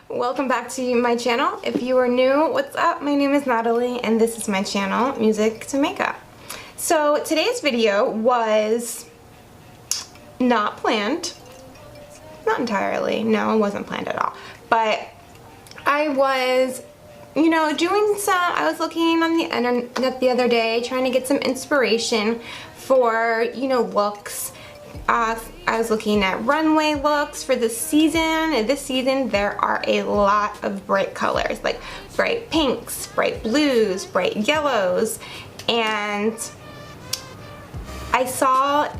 Welcome back to my channel. If you are new, what's up? My name is Natalie and this is my channel, Music2Makeup. So today's video was not planned. Not entirely. No, it wasn't planned at all. But I was, I was looking on the internet the other day trying to get some inspiration for, looks. I was looking at runway looks for this season. This season there are a lot of bright colors, like bright pinks, bright blues, bright yellows, and I saw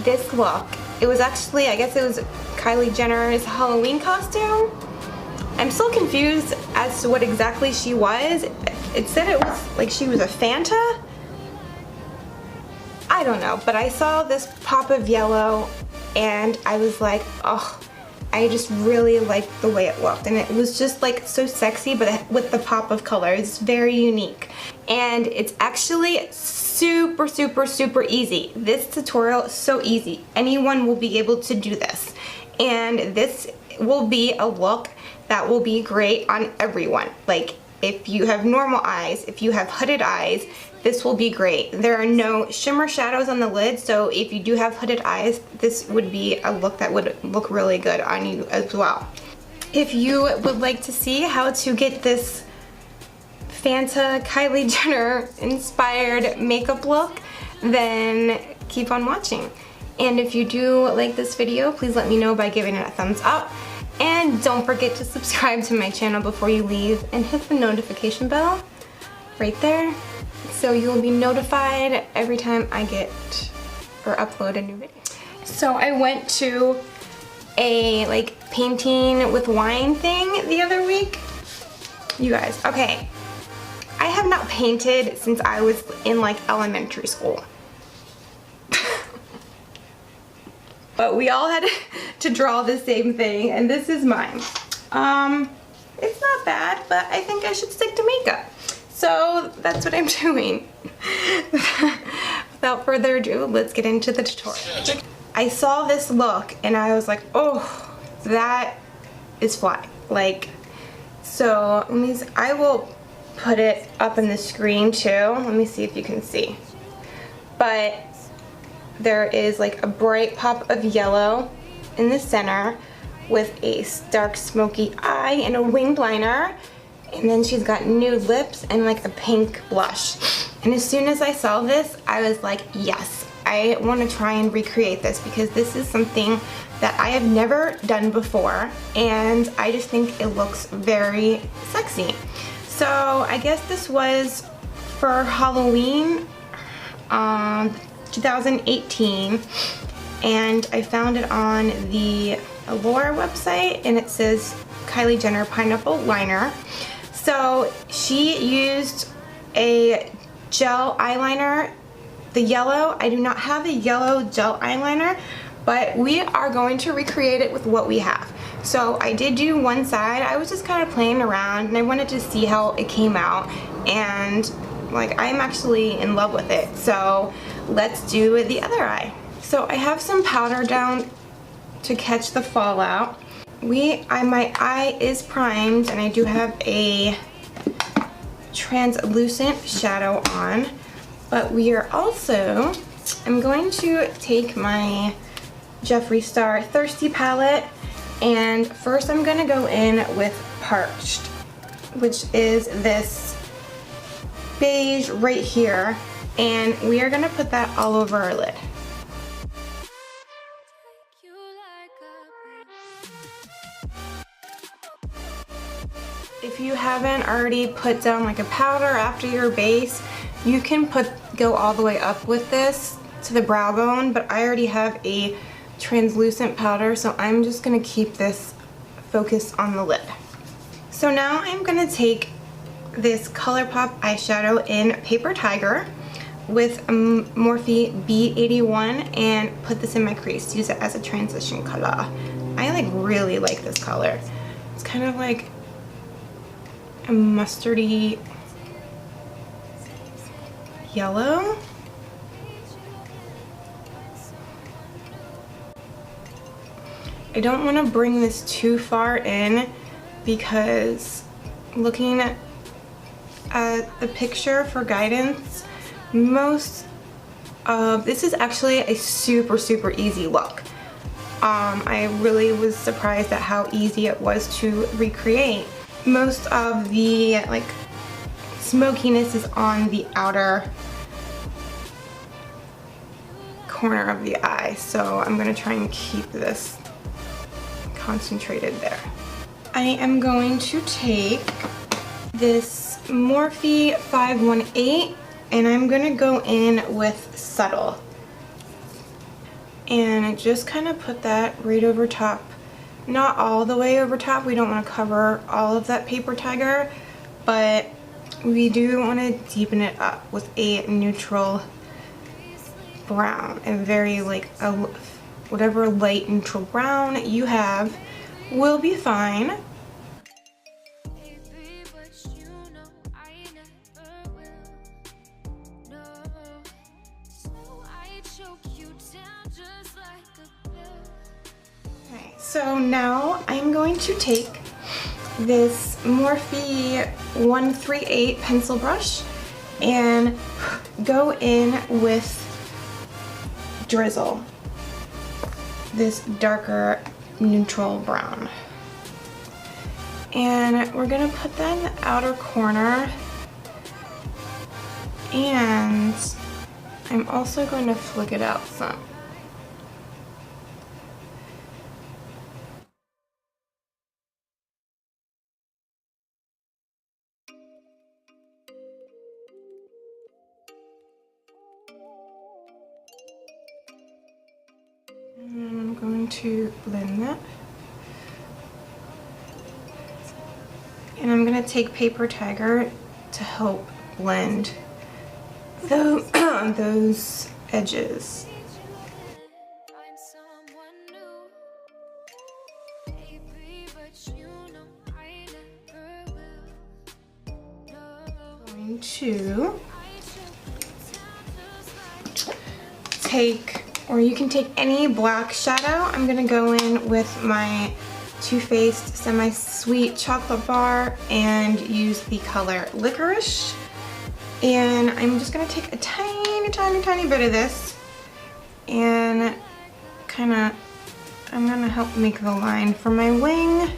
this look. It was actually, I guess it was Kylie Jenner's Halloween costume. I'm still confused as to what exactly she was. It said it was like she was a Fanta. I don't know, but I saw this pop of yellow and I was like, oh, I just really liked the way it looked, and it was just like so sexy, but with the pop of color. It's very unique and it's actually super easy. This tutorial is so easy. Anyone will be able to do this, and this will be a look that will be great on everyone. Like if you have normal eyes, if you have hooded eyes, this will be great. There are no shimmer shadows on the lid, so if you do have hooded eyes, this would be a look that would look really good on you as well. If you would like to see how to get this Fanta Kylie Jenner inspired makeup look, then keep on watching. And if you do like this video, please let me know by giving it a thumbs up. And don't forget to subscribe to my channel before you leave and hit the notification bell right there, so you'll be notified every time I get or upload a new video. So I went to a painting with wine thing the other week. You guys, okay, I have not painted since I was in elementary school. But we all had to draw the same thing, and this is mine. It's not bad, but I think I should stick to makeup. So that's what I'm doing. Without further ado, let's get into the tutorial. I saw this look and I was like, oh, that is fly. So I will put it up in the screen too. Let me see if you can see. But there is a bright pop of yellow in the center with a dark smoky eye and a winged liner. And then she's got nude lips and a pink blush. And as soon as I saw this, I was like, yes, I want to try and recreate this, because this is something that I have never done before and I just think it looks very sexy. So I guess this was for Halloween 2018, and I found it on the LICORICE website, and it says Kylie Jenner Pineapple Liner. So she used a gel eyeliner, the yellow. I do not have a yellow gel eyeliner, but we are going to recreate it with what we have. So I did do one side. I was just kind of playing around and I wanted to see how it came out, and I'm actually in love with it. So let's do the other eye. So I have some powder down to catch the fallout. My eye is primed and I do have a translucent shadow on, but we are also, I'm going to take my Jeffree Star Thirsty palette, and first I'm going to go in with Parched, which is this beige right here, and we are going to put that all over our lid. If you haven't already put down a powder after your base, you can go all the way up with this to the brow bone, but I already have a translucent powder, so I'm just going to keep this focused on the lid. So now I'm going to take this ColourPop eyeshadow in Paper Tiger with Morphe B81 and put this in my crease. Use it as a transition color. I really like this color. It's kind of like a mustardy yellow. I don't want to bring this too far in because looking at the picture for guidance, most of this is actually a super easy look. I really was surprised at how easy it was to recreate. Most of the like smokiness is on the outer corner of the eye, so I'm gonna try and keep this concentrated there. I am going to take this Morphe 518 and I'm gonna go in with Subtle. And I just kind of put that right over top. Not all the way over top, we don't want to cover all of that paper tiger, but we do want to deepen it up with a neutral brown. A very like whatever light neutral brown you have will be fine. So now I'm going to take this Morphe 138 pencil brush and go in with Drizzle, this darker neutral brown. And we're gonna put that in the outer corner, and I'm also going to flick it out some. I'm going to blend that. And I'm going to take Paper Tiger to help blend those edges. I'm going to take, or you can take any black shadow. I'm gonna go in with my Too Faced Semi-Sweet Chocolate Bar and use the color Licorice. And I'm just gonna take a tiny bit of this and I'm gonna help make the line for my wing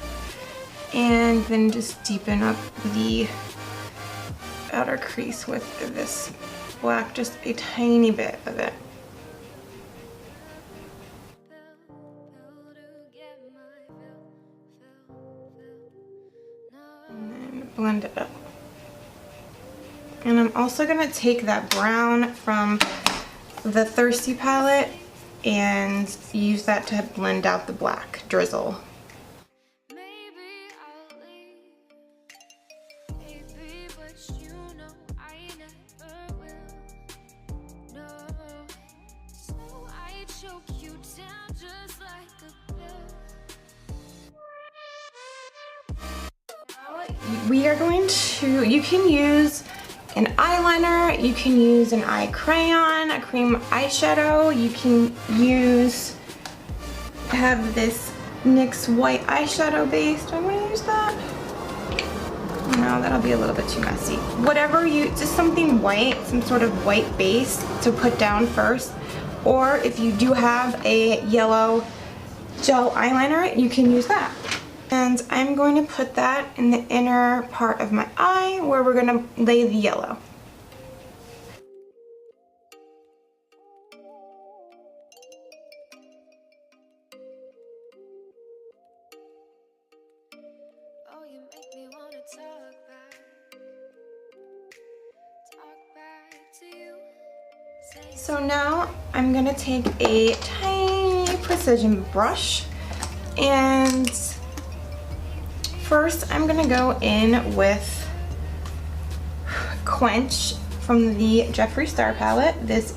and then just deepen up the outer crease with this black, just a tiny bit of it. Blend it up. And I'm also going to take that brown from the Thirsty palette and use that to blend out the black drizzle. We are going to, you can use an eyeliner, you can use an eye crayon, a cream eyeshadow, you can have this NYX white eyeshadow base. Do I want to use that? No, that'll be a little bit too messy. Whatever just something white, some sort of white base to put down first. Or if you do have a yellow gel eyeliner, you can use that. And I'm going to put that in the inner part of my eye where we're going to lay the yellow. Oh, you make me want to talk back to you. So now I'm going to take a tiny precision brush and first, I'm gonna go in with Quench from the Jeffree Star palette, this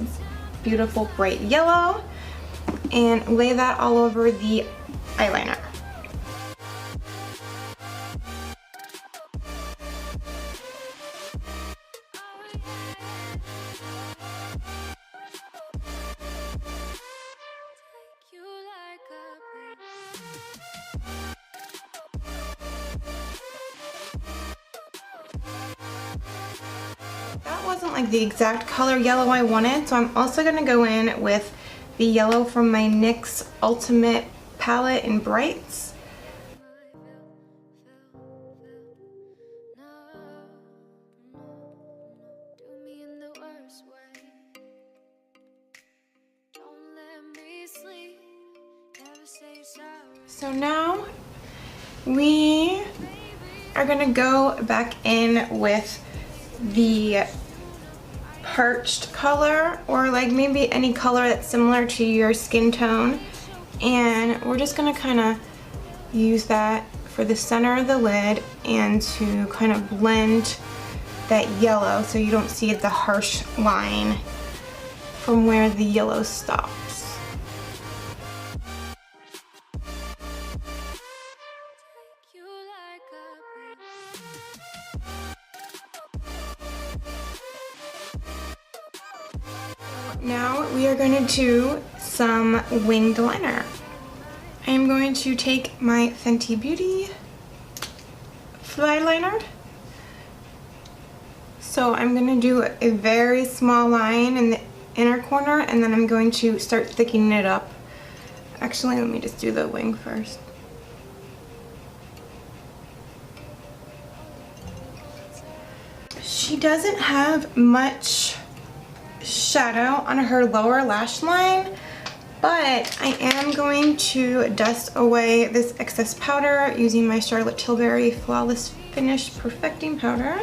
beautiful bright yellow, and lay that all over the eyeliner. like the exact color yellow I wanted, so I'm also going to go in with the yellow from my NYX Ultimate palette in Brights. So now we are going to go back in with the Parched color, or like maybe any color that's similar to your skin tone, and we're just going to kind of use that for the center of the lid and to kind of blend that yellow so you don't see the harsh line from where the yellow stops. Now we are going to do some winged liner. I am going to take my Fenty Beauty FLYLINER. So I'm going to do a very small line in the inner corner, and then I'm going to start thickening it up. Actually, let me just do the wing first. She doesn't have much shadow on her lower lash line, but I am going to dust away this excess powder using my Charlotte Tilbury Flawless Finish Perfecting Powder.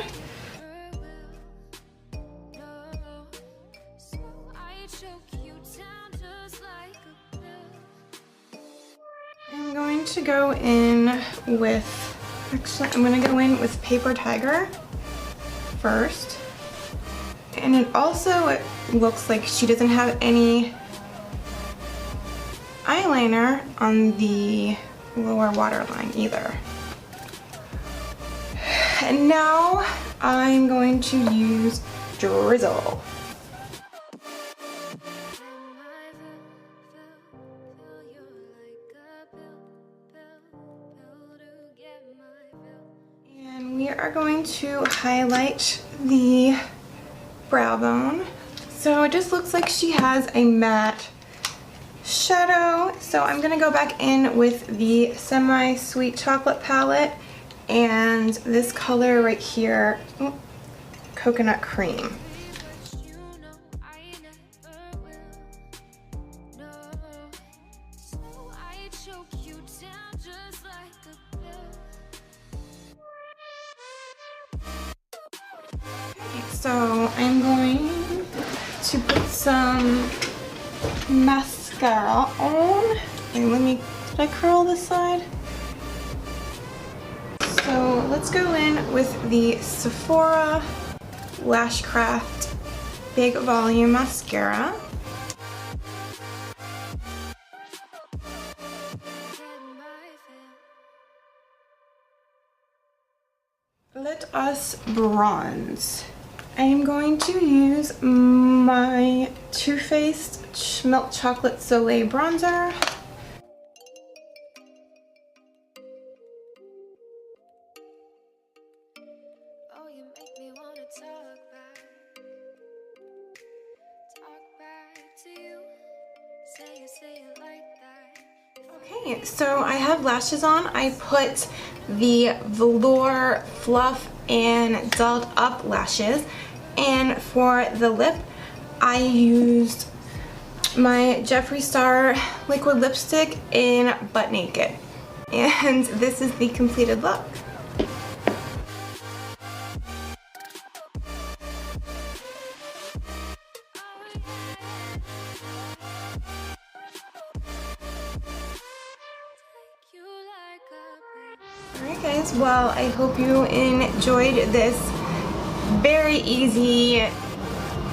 I'm going to go in with, actually I'm going to go in with Paper Tiger first. And it also looks like she doesn't have any eyeliner on the lower waterline either. And now I'm going to use DRIZZLE. And we are going to highlight the brow bone. So it just looks like she has a matte shadow. So I'm gonna go back in with the Semi-Sweet Chocolate palette and this color right here, Coconut Cream. So I'm going to put some mascara on. Wait, did I curl this side? So let's go in with the Sephora LASHCRAFT Big Volume Mascara. Let us bronze. I am going to use my Too Faced Milk Chocolate Soleil bronzer. Oh, you make me wanna talk back to you. Say it like that. Okay, so I have lashes on. I put the Velour Fluff and Dolled Up lashes. And for the lip, I used my Jeffree Star liquid lipstick in Butt Naked. And this is the completed look. Alright guys, well I hope you enjoyed this very easy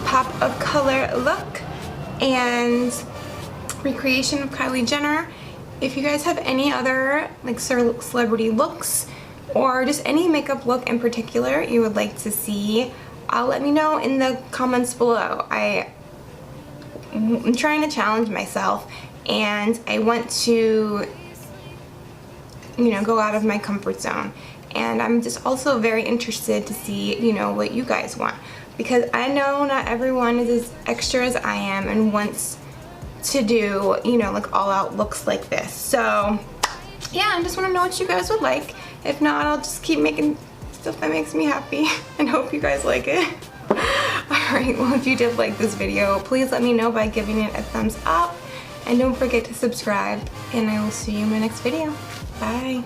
pop of color look and recreation of Kylie Jenner. If you guys have any other like celebrity looks or just any makeup look in particular you would like to see, let me know in the comments below. I'm trying to challenge myself and I want to, you know, go out of my comfort zone. And I'm just also very interested to see, you know, what you guys want. because I know not everyone is as extra as I am and wants to do, you know, like all out looks like this. So yeah, I just want to know what you guys would like. If not, I'll just keep making stuff that makes me happy and hope you guys like it. Alright, well, if you did like this video, please let me know by giving it a thumbs up, and don't forget to subscribe, and I will see you in my next video. Bye.